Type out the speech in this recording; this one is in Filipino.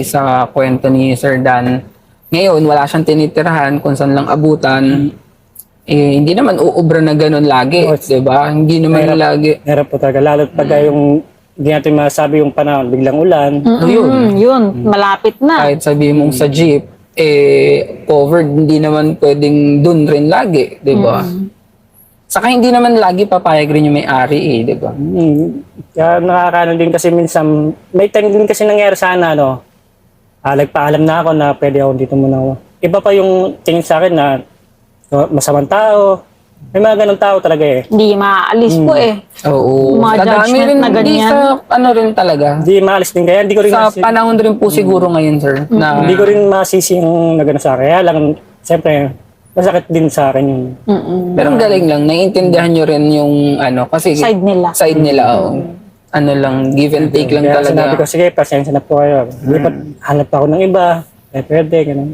sa kwento ni Sir Dan. Ngayon, wala siyang tinitirahan kung saan lang abutan. Hindi naman uubra na ganun lagi, Oo, 'di ba? Hindi naman Mahirap. lagi. Hirap po talaga. Lalo pag yung hindi natin masabi yung panahon, biglang ulan. Yun, malapit na. Kahit sabi mong sa jeep, covered, hindi naman pwedeng dun rin lagi, 'di ba? Saka hindi naman lagi papayag rin yung may-ari, 'di ba? Kaya nakakaano din kasi minsan, may time din kasi nangyari sana, nagpaalam na ako na pwede ako dito muna. Iba pa yung tingin sa akin na masamang tao. May mga ganong tao talaga eh. Hindi maaalis po eh. Oo. Mga Kadami judgment rin, na hindi ganyan. sa ano rin talaga. Hindi maalis din kaya hindi ko rin Sa panahon rin po siguro ngayon, sir, na hindi ko rin masisi yung nagano sa akin. Kaya lang, siyempre, masakit din sa akin yung pero ang galing lang, naiintindihan nyo rin yung ano, kasi Side nila. side nila, ano lang, give and take lang kaya sinabi talaga. ko, sige, pasensya na po kayo. Hindi pa, hanap pa ako ng iba. Pwede, ganun.